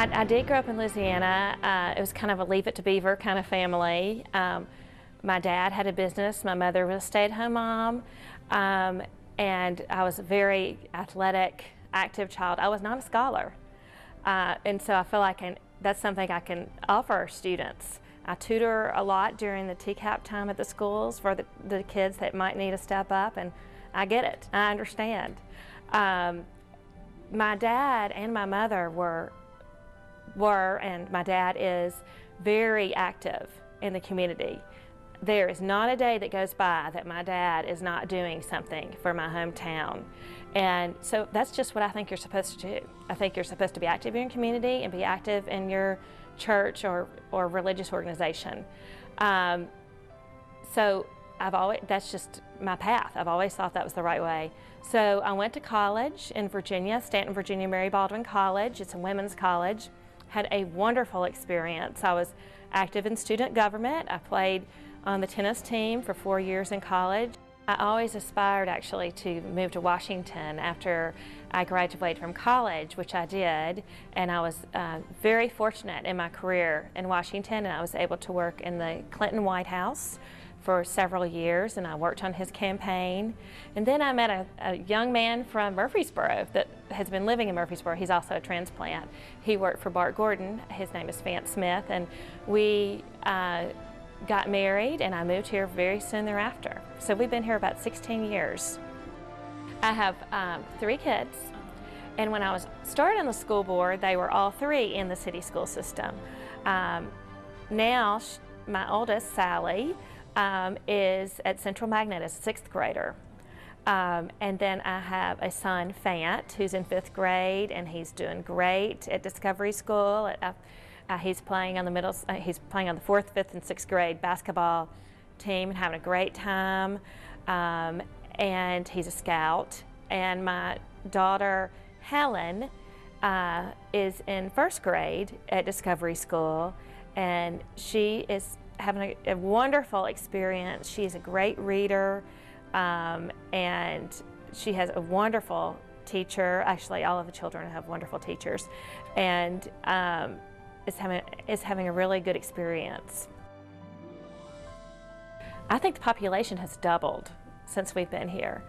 I did grow up in Louisiana. It was kind of a leave it to Beaver kind of family. My dad had a business. My mother was a stay-at-home mom. And I was a very athletic, active child. I was not a scholar. And so I feel like that's something I can offer students. I tutor a lot during the TCAP time at the schools for the kids that might need a step up, and I get it. I understand. My dad and my mother were, and my dad is very active in the community. There is not a day that goes by that my dad is not doing something for my hometown. And so that's just what I think you're supposed to do. I think you're supposed to be active in your community and be active in your church or religious organization. So that's just my path. I've always thought that was the right way. So I went to college in Virginia, Stanton, Virginia, Mary Baldwin College. It's a women's college. Had a wonderful experience. I was active in student government. I played on the tennis team for 4 years in college. I always aspired actually to move to Washington after I graduated from college, which I did, and I was very fortunate in my career in Washington, and I was able to work in the Clinton White House for several years, and I worked on his campaign. And then I met a young man from Murfreesboro that has been living in Murfreesboro. He's also a transplant. He worked for Bart Gordon. His name is Vance Smith, and we got married, and I moved here very soon thereafter. So we've been here about 16 years. I have 3 kids, and when I was started on the school board, they were all 3 in the city school system. Now, my oldest, Sally, is at Central Magnet as a 6th grader. And then I have a son, Fant, who's in 5th grade, and he's doing great at Discovery School. He's playing on the 4th, 5th, and 6th grade basketball team and having a great time. And he's a scout. And my daughter, Helen, is in 1st grade at Discovery School, and she is having a wonderful experience. She's a great reader, and she has a wonderful teacher. Actually, all of the children have wonderful teachers, and is having a really good experience. I think the population has doubled since we've been here.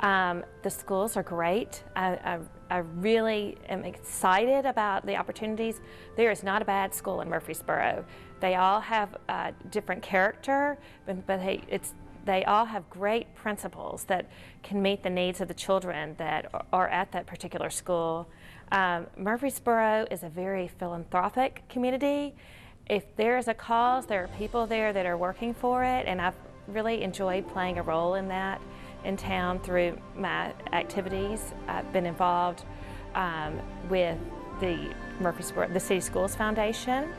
The schools are great. I really am excited about the opportunities. There is not a bad school in Murfreesboro. They all have different character, but they all have great principals that can meet the needs of the children that are at that particular school. Murfreesboro is a very philanthropic community. If there is a cause, there are people there that are working for it, and I've really enjoyed playing a role in that in town through my activities. I've been involved with the City Schools Foundation,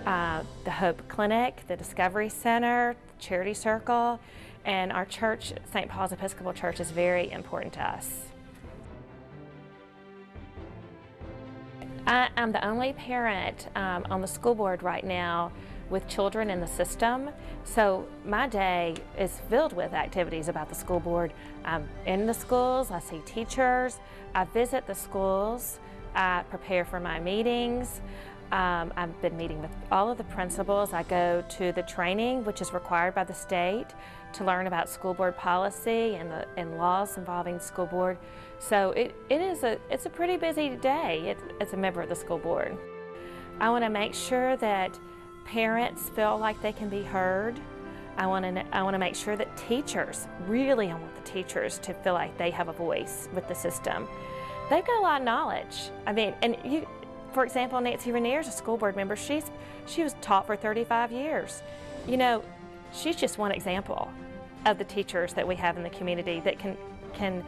the Hope Clinic, the Discovery Center, the Charity Circle, and our church, St. Paul's Episcopal Church, is very important to us. I'm the only parent on the school board right now with children in the system, so my day is filled with activities about the school board. I'm in the schools, I see teachers, I visit the schools, I prepare for my meetings. I've been meeting with all of the principals. I go to the training, which is required by the state, to learn about school board policy and laws involving the school board. So it's a pretty busy day as a member of the school board. I want to make sure that parents feel like they can be heard. I want to make sure that teachers, really I want the teachers to feel like they have a voice with the system. They've got a lot of knowledge. I mean, for example, Nancy Rainier is a school board member. She was taught for 35 years. You know, she's just one example of the teachers that we have in the community that can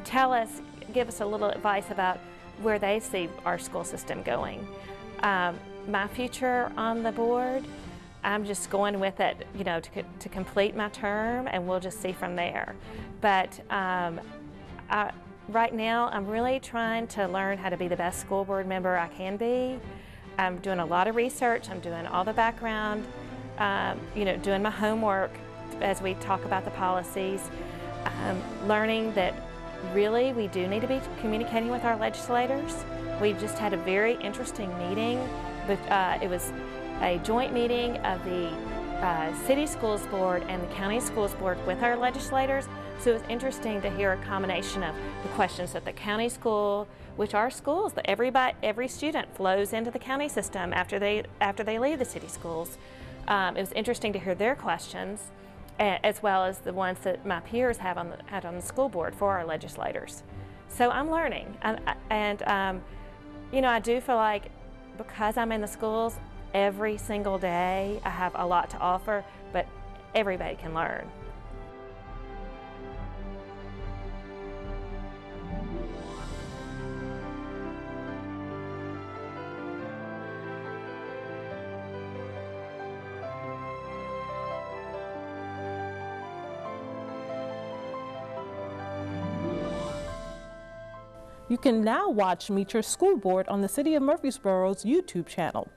tell us, give us a little advice about where they see our school system going. My future on the board, I'm just going with it, you know, to complete my term, and we'll just see from there. But right now, I'm really trying to learn how to be the best school board member I can be. I'm doing a lot of research. I'm doing all the background, you know, doing my homework as we talk about the policies. Learning that really we do need to be communicating with our legislators. We just had a very interesting meeting, but it was a joint meeting of the City Schools Board and the County Schools Board with our legislators. So it was interesting to hear a combination of the questions that the county school, which are schools that every student flows into the county system after they leave the city schools. It was interesting to hear their questions, as well as the ones that my peers had on the school board for our legislators. So I'm learning, and you know, I do feel like because I'm in the schools every single day, I have a lot to offer, but everybody can learn. You can now watch Meet Your School Board on the City of Murfreesboro's YouTube channel.